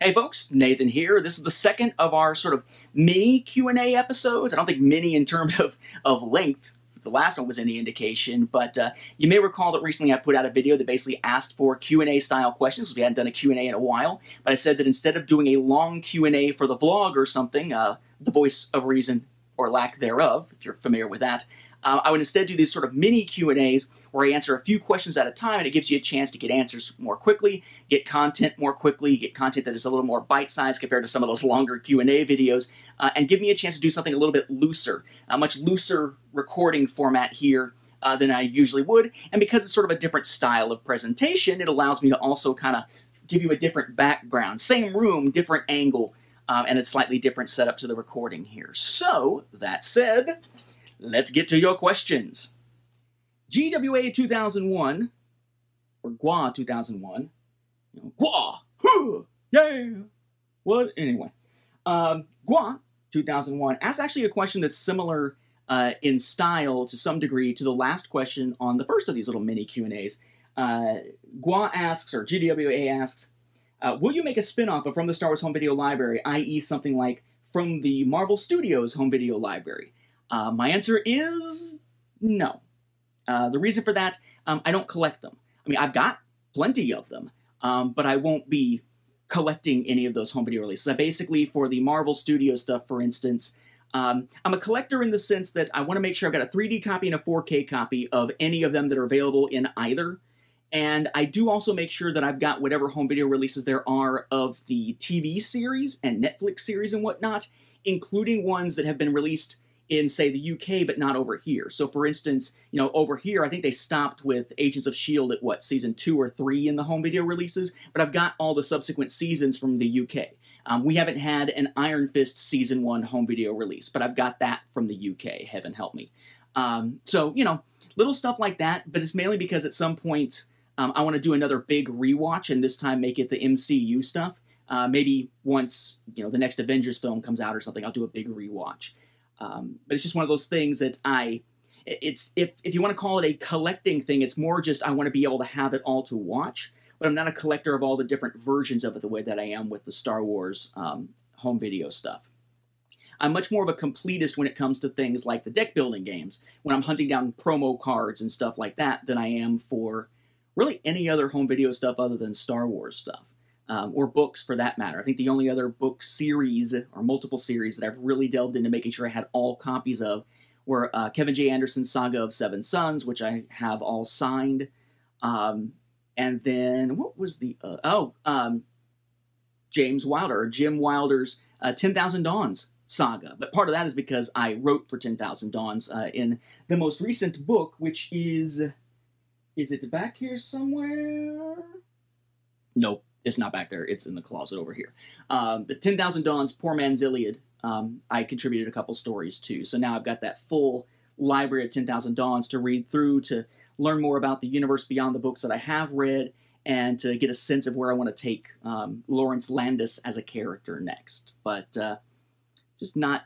Hey folks, Nathan here. This is the second of our sort of mini Q&A episodes. I don't think mini in terms of length. The last one was any indication, but you may recall that recently I put out a video that basically asked for Q&A style questions. We hadn't done a Q&A in a while, but I said that instead of doing a long Q&A for the vlog or something, the voice of reason or lack thereof, if you're familiar with that, I would instead do these sort of mini Q&As where I answer a few questions at a time, and it gives you a chance to get answers more quickly, get content more quickly, get content that is a little more bite-sized compared to some of those longer Q&A videos, and give me a chance to do something a little bit looser, a much looser recording format here than I usually would. And because it's sort of a different style of presentation, it allows me to also kind of give you a different background. Same room, different angle, and a slightly different setup to the recording here. So, that said, let's get to your questions. GWA 2001, or GWA 2001, GWA, huh, yeah, what, anyway. GWA 2001 asks actually a question that's similar in style to some degree to the last question on the first of these little mini Q&As. GWA asks, or GWA asks, will you make a spin-off of From the Star Wars Home Video Library, i.e. something like From the Marvel Studios Home Video Library? My answer is no. The reason for that, I don't collect them. I mean, I've got plenty of them, but I won't be collecting any of those home video releases. Basically, for the Marvel Studios stuff, for instance, I'm a collector in the sense that I want to make sure I've got a 3D copy and a 4K copy of any of them that are available in either. And I do also make sure that I've got whatever home video releases there are of the TV series and Netflix series and whatnot, including ones that have been released in, say, the UK, but not over here. So, for instance, over here, I think they stopped with Agents of S.H.I.E.L.D. at, what, season 2 or 3 in the home video releases? But I've got all the subsequent seasons from the UK. We haven't had an Iron Fist Season 1 home video release, but I've got that from the UK, heaven help me. So, little stuff like that, but it's mainly because at some point I want to do another big rewatch, and this time make it the MCU stuff. Maybe once, the next Avengers film comes out or something, I'll do a big rewatch. But it's just one of those things that if you want to call it a collecting thing, it's more just I want to be able to have it all to watch, but I'm not a collector of all the different versions of it the way that I am with the Star Wars home video stuff. I'm much more of a completist when it comes to things like the deck building games, when I'm hunting down promo cards and stuff like that, than I am for really any other home video stuff other than Star Wars stuff. Or books, for that matter. I think the only other book series, or multiple series, that I've really delved into making sure I had all copies of were Kevin J. Anderson's Saga of Seven Sons, which I have all signed. And then, what was the... James Wilder, or Jim Wilder's 10,000 Dawns saga. But part of that is because I wrote for 10,000 Dawns in the most recent book, which is... Is it back here somewhere? Nope. It's not back there. It's in the closet over here. But 10,000 Dawns, Poor Man's Iliad, I contributed a couple stories to. So now I've got that full library of 10,000 Dawns to read through, to learn more about the universe beyond the books that I have read, and to get a sense of where I want to take Lawrence Landis as a character next. But just not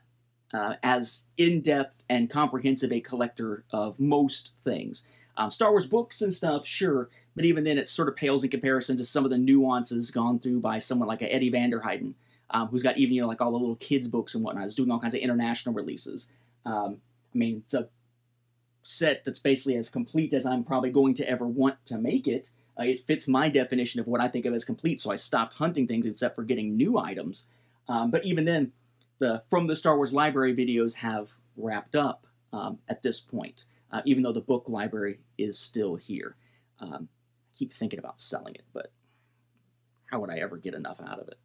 as in-depth and comprehensive a collector of most things. Star Wars books and stuff, sure, but even then it sort of pales in comparison to some of the nuances gone through by someone like Eddie Vanderheiden, who's got even, like all the little kids' books and whatnot. He's doing all kinds of international releases. I mean, it's a set that's basically as complete as I'm probably going to ever want to make it. It fits my definition of what I think of as complete, so I stopped hunting things except for getting new items. But even then, the From the Star Wars Library videos have wrapped up at this point. Even though the book library is still here. I keep thinking about selling it, but how would I ever get enough out of it?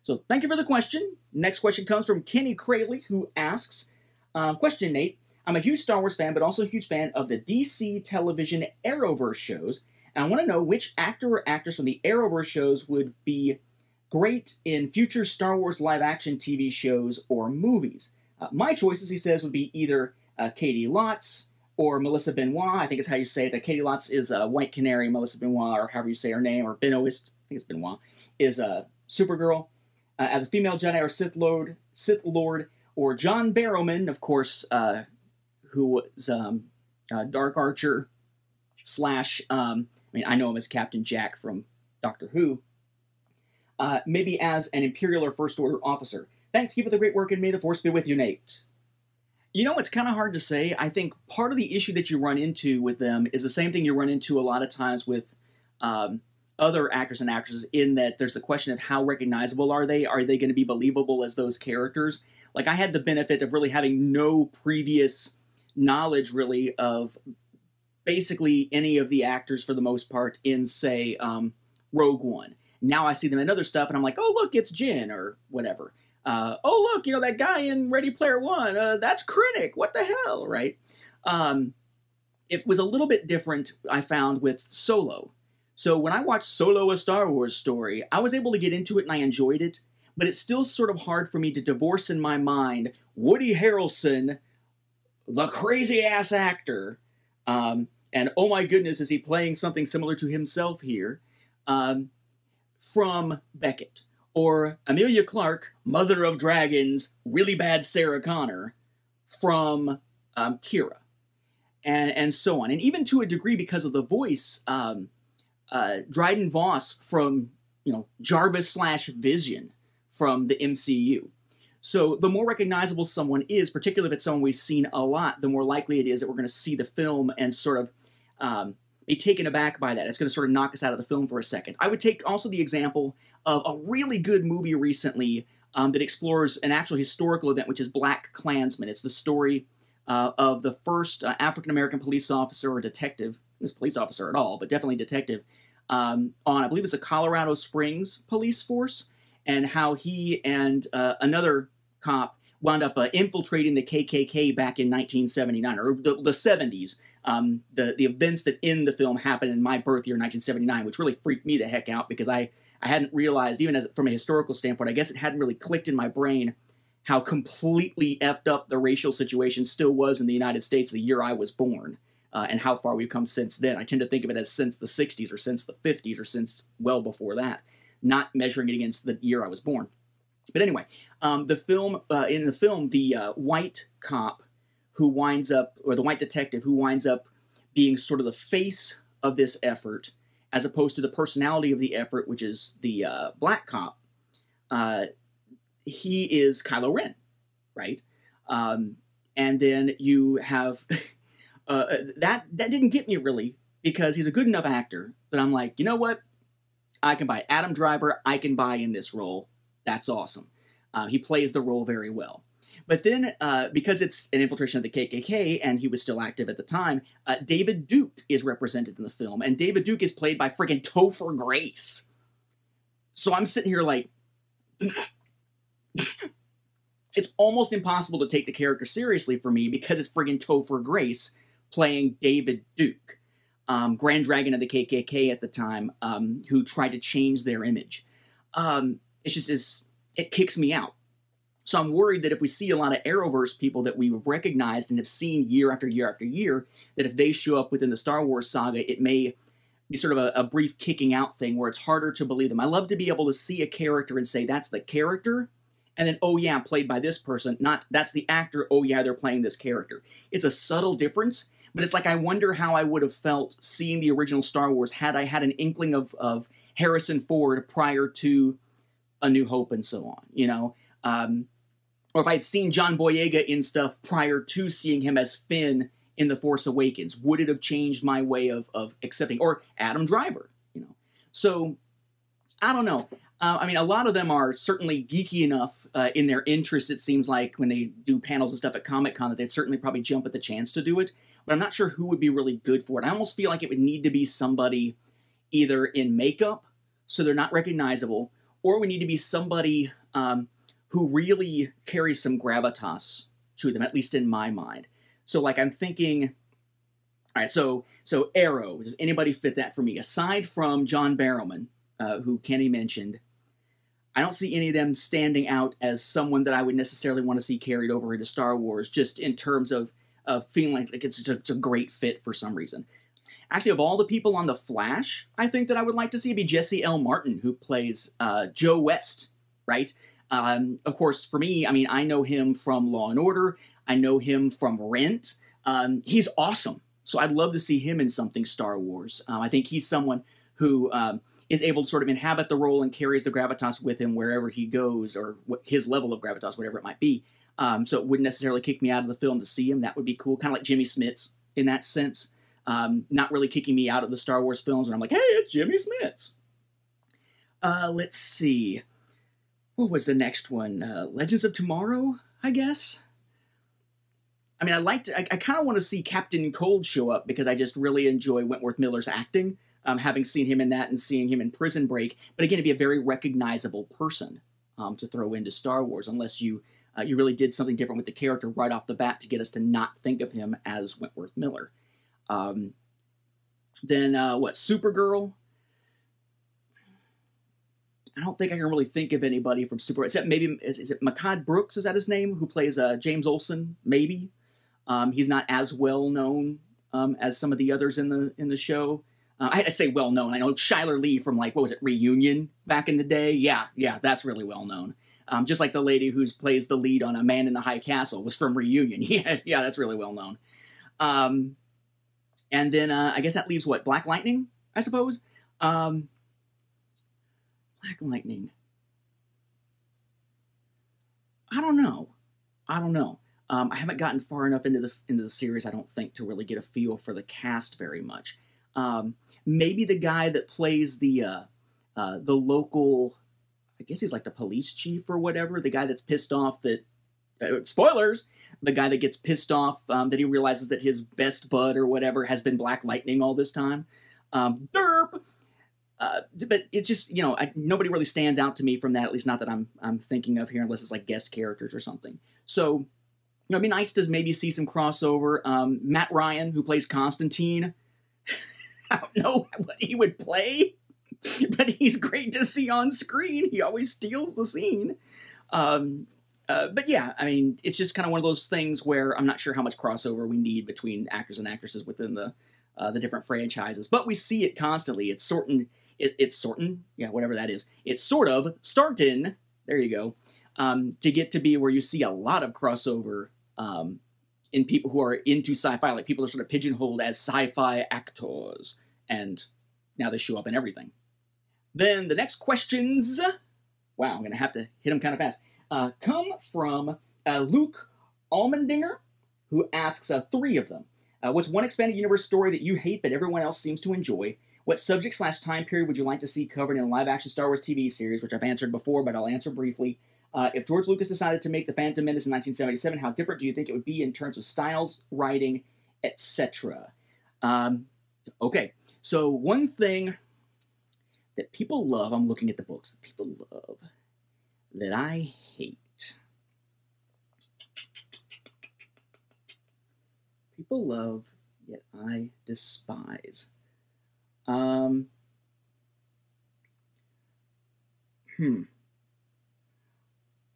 So thank you for the question. Next question comes from Kenny Crayley, who asks, question, Nate, I'm a huge Star Wars fan, but also a huge fan of the DC television Arrowverse shows, and I want to know which actor or actress from the Arrowverse shows would be great in future Star Wars live-action TV shows or movies. My choices, he says, would be either Katie Lotz, or Melissa Benoit, I think is how you say it. Katie Lotz is a White Canary, Melissa Benoit, or however you say her name, or Benoist, I think it's Benoit, is Supergirl. As a female Jedi or Sith Lord, or John Barrowman, of course, who was Dark Archer / I mean, I know him as Captain Jack from Doctor Who. maybe as an Imperial or First Order officer. Thanks, keep up the great work, and may the Force be with you, Nate. You know, it's kind of hard to say. I think part of the issue that you run into with them is the same thing you run into a lot of times with other actors and actresses, in that there's the question of how recognizable are they? Are they going to be believable as those characters? Like, I had the benefit of really having no previous knowledge, really, of basically any of the actors for the most part in, say, Rogue One. Now I see them in other stuff, and I'm like, oh, look, it's Jin, or whatever. Oh, look, you know, that guy in Ready Player One, that's Krennic, what the hell, right? It was a little bit different, I found, with Solo. So when I watched Solo: A Star Wars Story, I was able to get into it and I enjoyed it, but it's still sort of hard for me to divorce in my mind Woody Harrelson, the crazy-ass actor, and oh my goodness, is he playing something similar to himself here, from Beckett. Or Emilia Clarke, Mother of Dragons, really bad Sarah Connor, from Kira. And so on. And even to a degree, because of the voice, Dryden Voss from, you know, Jarvis/Vision from the MCU. So the more recognizable someone is, particularly if it's someone we've seen a lot, the more likely it is that we're going to see the film and sort of be taken aback by that. It's going to sort of knock us out of the film for a second. I would take also the example of a really good movie recently that explores an actual historical event, which is Black Klansman. It's the story of the first African-American police officer or detective, he was police officer at all, but definitely detective, on, I believe it's the Colorado Springs police force, and how he and another cop wound up infiltrating the KKK back in 1979, or the 70s. The events that end the film happened in my birth year, 1979, which really freaked me the heck out, because I hadn't realized, even as from a historical standpoint, I guess it hadn't really clicked in my brain how completely effed up the racial situation still was in the United States the year I was born, and how far we've come since then. I tend to think of it as since the 60s, or since the 50s, or since well before that, not measuring it against the year I was born. But anyway, in the film, the white cop who winds up, or the white detective who winds up being sort of the face of this effort, as opposed to the personality of the effort, which is the black cop, he is Kylo Ren, right? And then you have, that didn't get me really, because he's a good enough actor that I'm like, you know what? I can buy Adam Driver, I can buy in this role. That's awesome. He plays the role very well. But then, because it's an infiltration of the KKK, and he was still active at the time, David Duke is represented in the film, and David Duke is played by friggin' Topher Grace. So I'm sitting here like, it's almost impossible to take the character seriously for me, because it's friggin' Topher Grace playing David Duke, Grand Dragon of the KKK at the time, who tried to change their image. It kicks me out. So I'm worried that if we see a lot of Arrowverse people that we've recognized and have seen year after year after year, that if they show up within the Star Wars saga, it may be sort of a brief kicking out thing where it's harder to believe them. I love to be able to see a character and say, that's the character, and then, oh yeah, played by this person, not, that's the actor, oh yeah, they're playing this character. It's a subtle difference, but it's like, I wonder how I would have felt seeing the original Star Wars had I had an inkling of Harrison Ford prior to A New Hope and so on, you know? Or if I had seen John Boyega in stuff prior to seeing him as Finn in The Force Awakens, would it have changed my way of accepting? Or Adam Driver, you know? So, I don't know. I mean, a lot of them are certainly geeky enough in their interest, it seems like, when they do panels and stuff at Comic-Con, that they'd certainly probably jump at the chance to do it. But I'm not sure who would be really good for it. I almost feel like it would need to be somebody either in makeup, so they're not recognizable, or we need to be somebody who really carries some gravitas to them, at least in my mind. So, like, I'm thinking, all right, so Arrow, does anybody fit that for me? Aside from John Barrowman, who Kenny mentioned, I don't see any of them standing out as someone that I would necessarily want to see carried over into Star Wars, just in terms of feeling like it's a great fit for some reason. Actually, of all the people on The Flash, I think that I would like to see be Jesse L. Martin, who plays Joe West, right? Of course, for me, I mean, I know him from Law and Order. I know him from Rent. He's awesome. So I'd love to see him in something Star Wars. I think he's someone who is able to sort of inhabit the role and carries the gravitas with him wherever he goes, or his level of gravitas, whatever it might be. So it wouldn't necessarily kick me out of the film to see him. That would be cool, kind of like Jimmy Smits in that sense. Not really kicking me out of the Star Wars films when I'm like, hey, it's Jimmy Smits. Let's see. What was the next one? Legends of Tomorrow, I guess? I mean, I kind of want to see Captain Cold show up because I just really enjoy Wentworth Miller's acting, having seen him in that and seeing him in Prison Break. But again, to be a very recognizable person to throw into Star Wars, unless you really did something different with the character right off the bat to get us to not think of him as Wentworth Miller. Then Supergirl? I don't think I can really think of anybody from Supergirl, except maybe, is it Makad Brooks, is that his name, who plays James Olsen, maybe? He's not as well known as some of the others in the show. I say well known. I know Shyler Lee from, like, what was it, Reunion back in the day? Yeah, that's really well known. Just like the lady who plays the lead on A Man in the High Castle was from Reunion. Yeah, that's really well known. And then I guess that leaves what, Black Lightning, I suppose. Black Lightning. I don't know. I haven't gotten far enough into the series, I don't think, to really get a feel for the cast very much. Maybe the guy that plays the local, I guess he's like the police chief or whatever, the guy that's pissed off that, spoilers, the guy that gets pissed off that he realizes that his best bud or whatever has been Black Lightning all this time. Derp! But it's just, nobody really stands out to me from that, at least not that I'm thinking of here, unless it's like guest characters or something. So, it'd be nice to maybe see some crossover. Matt Ryan, who plays Constantine, I don't know what he would play, but he's great to see on screen. He always steals the scene. But yeah, I mean, it's just kind of one of those things where I'm not sure how much crossover we need between actors and actresses within the different franchises, but we see it constantly. It's sorting, yeah, whatever that is. It's sort of starting, there you go, to get to be where you see a lot of crossover in people who are into sci-fi, like people are sort of pigeonholed as sci-fi actors, and now they show up in everything. Then the next questions, wow, I'm going to have to hit them kind of fast, come from Luke Almendinger, who asks 3 of them. What's one expanded universe story that you hate but everyone else seems to enjoy? What subject/time period would you like to see covered in a live-action Star Wars TV series, which I've answered before, but I'll answer briefly. If George Lucas decided to make The Phantom Menace in 1977, how different do you think it would be in terms of styles, writing, etc.? Okay, so one thing that people love, I'm looking at the books, that people love, that I hate. People love, yet I despise.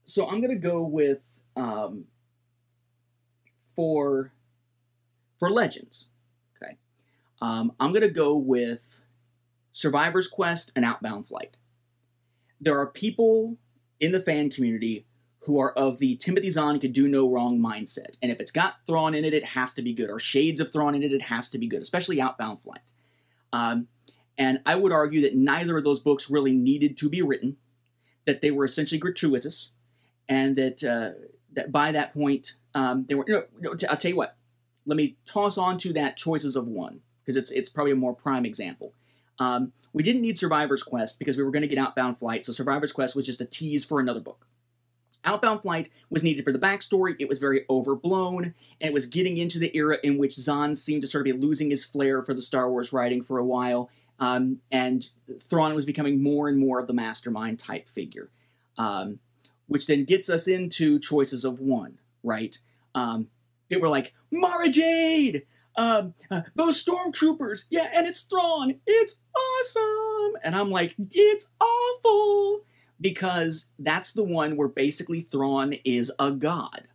So I'm gonna go with for Legends. Okay, I'm gonna go with Survivor's Quest and Outbound Flight. There are people in the fan community who are of the Timothy Zahn could do no wrong mindset. And if it's got Thrawn in it, it has to be good. Or shades of Thrawn in it, it has to be good, especially Outbound Flight. And I would argue that neither of those books really needed to be written, that they were essentially gratuitous, and that that by that point, they were... I'll tell you what. Let me toss on to that Choices of One, because it's probably a more prime example. We didn't need Survivor's Quest because we were going to get Outbound Flight, so Survivor's Quest was just a tease for another book. Outbound Flight was needed for the backstory. It was very overblown, and it was getting into the era in which Zahn seemed to sort of be losing his flair for the Star Wars writing for a while, and Thrawn was becoming more and more of the mastermind type figure, which then gets us into Choices of One, right? People were like, Mara Jade! Those stormtroopers! Yeah, and it's Thrawn! It's awesome! And I'm like, it's awful! Because that's the one where basically Thrawn is a god.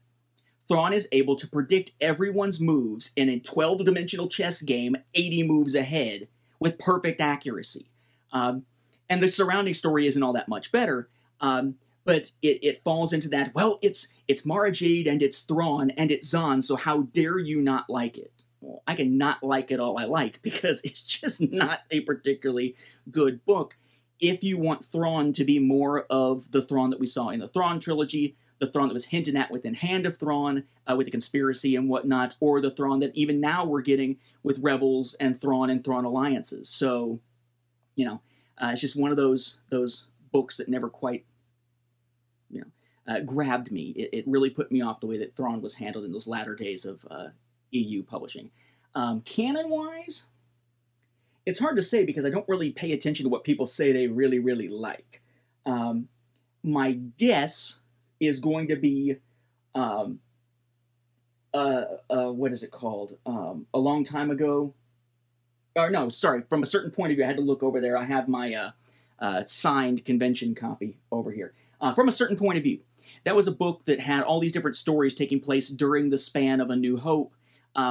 Thrawn is able to predict everyone's moves in a 12-dimensional chess game 80 moves ahead with perfect accuracy. And the surrounding story isn't all that much better, but it falls into that, well, it's Mara Jade and it's Thrawn and it's Zahn, so how dare you not like it? Well, I can not like it all I like because it's just not a particularly good book. if you want Thrawn to be more of the Thrawn that we saw in the Thrawn trilogy, the Thrawn that was hinted at within Hand of Thrawn, with the conspiracy and whatnot, or the Thrawn that even now we're getting with Rebels and Thrawn alliances. So, you know, it's just one of those books that never quite, you know, grabbed me. It really put me off the way that Thrawn was handled in those latter days of EU publishing. Canon-wise, it's hard to say because I don't really pay attention to what people say they really, really like. My guess is going to be, what is it called? A long time ago. Or no, sorry, from a certain point of view, I had to look over there. I have my signed convention copy over here. From a certain point of view, that was a book that had all these different stories taking place during the span of A New Hope,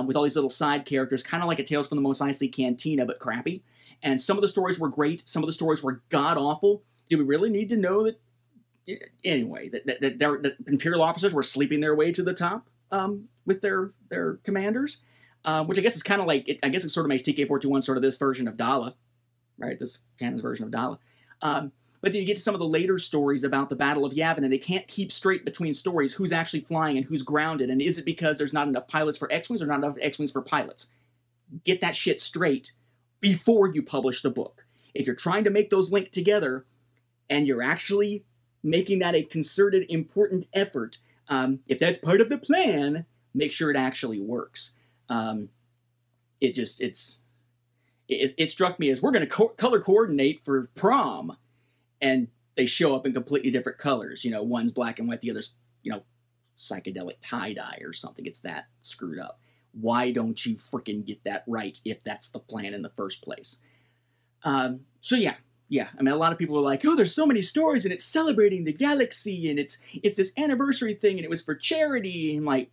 with all these little side characters, kind of like a Tales from the Mos Eisley Cantina, but crappy. And some of the stories were great. Some of the stories were god-awful. Do we really need to know that? Anyway, that Imperial officers were sleeping their way to the top with their commanders, which I guess is kind of like, I guess it sort of makes TK421 sort of this version of Dala, right? This canon's version of Dala. But then you get to some of the later stories about the Battle of Yavin, and they can't keep straight between stories who's actually flying and who's grounded, and is it because there's not enough pilots for X-Wings or not enough X-Wings for pilots? Get that shit straight before you publish the book. If you're trying to make those link together, and you're actually making that a concerted, important effort, if that's part of the plan, make sure it actually works. It struck me as, we're going to color coordinate for prom, and they show up in completely different colors. You know, one's black and white, the other's, you know, psychedelic tie-dye or something. It's that screwed up. Why don't you freaking get that right if that's the plan in the first place? So yeah. Yeah, I mean, a lot of people are like, oh, there's so many stories, and it's celebrating the galaxy, and it's this anniversary thing, and it was for charity, and like,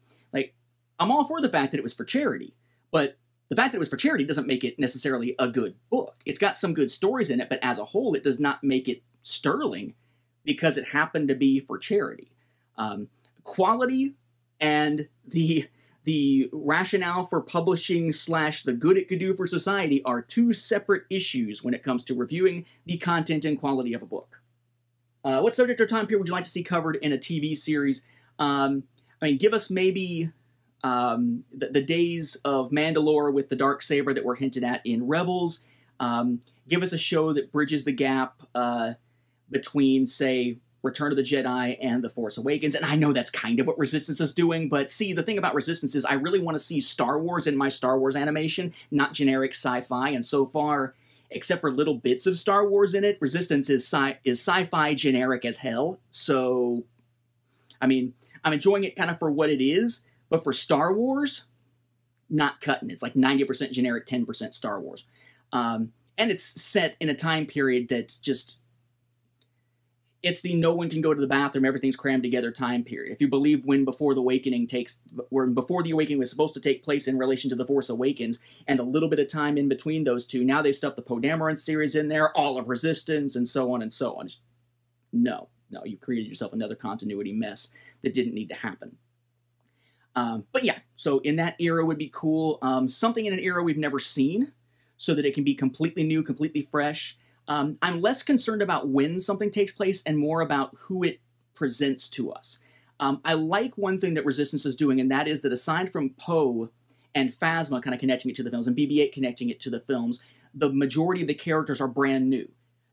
I'm all for the fact that it was for charity, but the fact that it was for charity doesn't make it necessarily a good book. It's got some good stories in it, but as a whole, it does not make it sterling because it happened to be for charity. Quality and the rationale for publishing / the good it could do for society are two separate issues when it comes to reviewing the content and quality of a book. What subject or time period would you like to see covered in a TV series? I mean, give us maybe the days of Mandalore with the Darksaber that were hinted at in Rebels. Give us a show that bridges the gap between, say, Return of the Jedi and The Force Awakens. And I know that's kind of what Resistance is doing, but see, the thing about Resistance is I really want to see Star Wars in my Star Wars animation, not generic sci-fi, and so far, except for little bits of Star Wars in it, Resistance is sci-fi generic as hell. So, I mean, I'm enjoying it kind of for what it is, but for Star Wars, not cutting it. It's like 90% generic, 10% Star Wars. And it's set in a time period that just... It's the no one can go to the bathroom, everything's crammed together time period. If you believe when Before the Awakening was supposed to take place in relation to The Force Awakens, and a little bit of time in between those two, now they've stuffed the Poe Dameron series in there, all of Resistance, and so on and so on. Just, no, you created yourself another continuity mess that didn't need to happen. But yeah, so in that era would be cool. Something in an era we've never seen, so that it can be completely new, completely fresh. I'm less concerned about when something takes place and more about who it presents to us. I like one thing that Resistance is doing, and that is that aside from Poe and Phasma kind of connecting it to the films, and BB-8 connecting it to the films, the majority of the characters are brand new,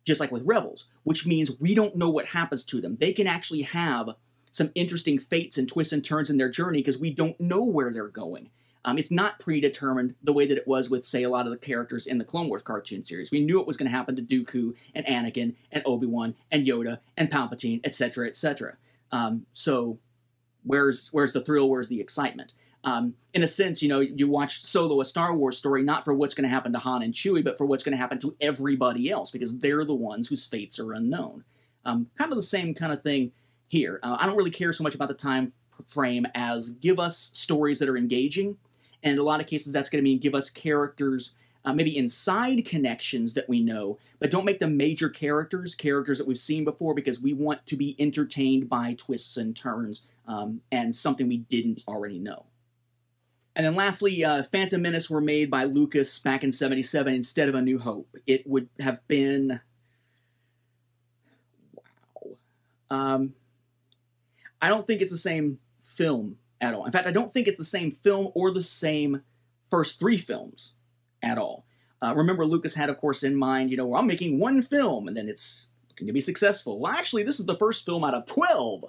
just like with Rebels, which means we don't know what happens to them. They can actually have some interesting fates and twists and turns in their journey because we don't know where they're going. It's not predetermined the way that it was with, say, a lot of the characters in the Clone Wars cartoon series. We knew it was going to happen to Dooku and Anakin and Obi-Wan and Yoda and Palpatine, etc., etc. So where's the thrill? Where's the excitement? In a sense, you know, you watched Solo, a Star Wars story, not for what's going to happen to Han and Chewie, but for what's going to happen to everybody else, because they're the ones whose fates are unknown. Kind of the same kind of thing here. I don't really care so much about the time frame as give us stories that are engaging. And in a lot of cases, that's going to mean give us characters, maybe inside connections that we know, but don't make them major characters that we've seen before, because we want to be entertained by twists and turns and something we didn't already know. And then lastly, Phantom Menace were made by Lucas back in '77 instead of A New Hope. It would have been I don't think it's the same film at all. In fact, I don't think it's the same film or the same first 3 films at all. Remember, Lucas had, of course, in mind, well, I'm making 1 film, and then it's looking to be successful. Well, actually, this is the first film out of 12.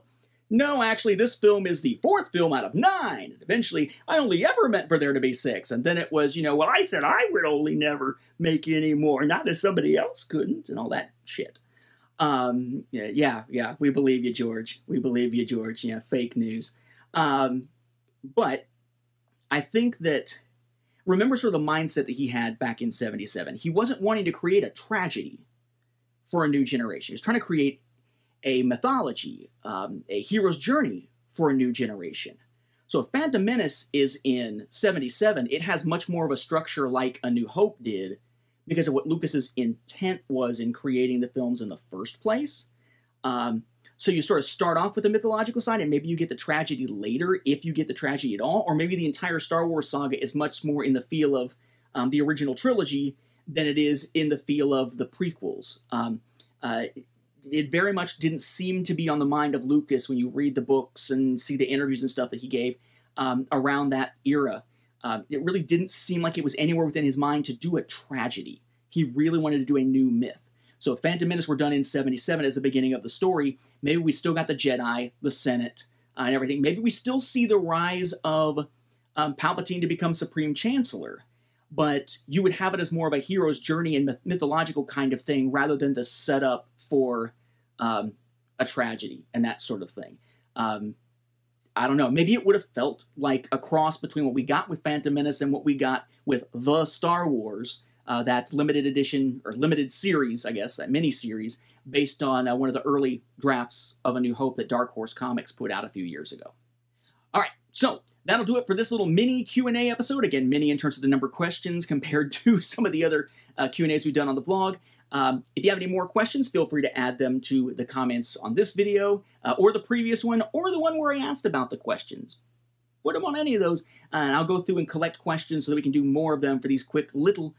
No, actually, this film is the 4th film out of 9. And eventually, I only ever meant for there to be 6. And then it was, well, I said I would only never make any more, not that somebody else couldn't, and all that shit. Yeah, we believe you, George. We believe you, George. Yeah, fake news. But I think that, remember sort of the mindset that he had back in 77. He wasn't wanting to create a tragedy for a new generation. He was trying to create a mythology, a hero's journey for a new generation. So if Phantom Menace is in 77, it has much more of a structure like A New Hope did because of what Lucas's intent was in creating the films in the first place. So you sort of start off with the mythological side, and maybe you get the tragedy later, if you get the tragedy at all, or maybe the entire Star Wars saga is much more in the feel of the original trilogy than it is in the feel of the prequels. It very much didn't seem to be on the mind of Lucas when you read the books and see the interviews and stuff that he gave around that era. It really didn't seem like it was anywhere within his mind to do a tragedy. He really wanted to do a new myth. So if Phantom Menace were done in 77 as the beginning of the story, maybe we still got the Jedi, the Senate, and everything. Maybe we still see the rise of Palpatine to become Supreme Chancellor. But you would have it as more of a hero's journey and mythological kind of thing rather than the setup for a tragedy and that sort of thing. I don't know. Maybe it would have felt like a cross between what we got with Phantom Menace and what we got with The Star Wars, that limited edition, or limited series, I guess, that mini-series, based on one of the early drafts of A New Hope that Dark Horse Comics put out a few years ago. All right, so that'll do it for this little mini Q&A episode. Again, mini in terms of the number of questions compared to some of the other Q&As we've done on the vlog. If you have any more questions, feel free to add them to the comments on this video, or the previous one, or the one where I asked about the questions. Put them on any of those, and I'll go through and collect questions so that we can do more of them for these quick little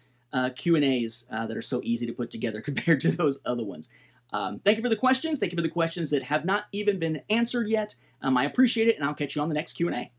Q&As that are so easy to put together compared to those other ones. Thank you for the questions. Thank you for the questions that have not even been answered yet. I appreciate it, and I'll catch you on the next Q&A.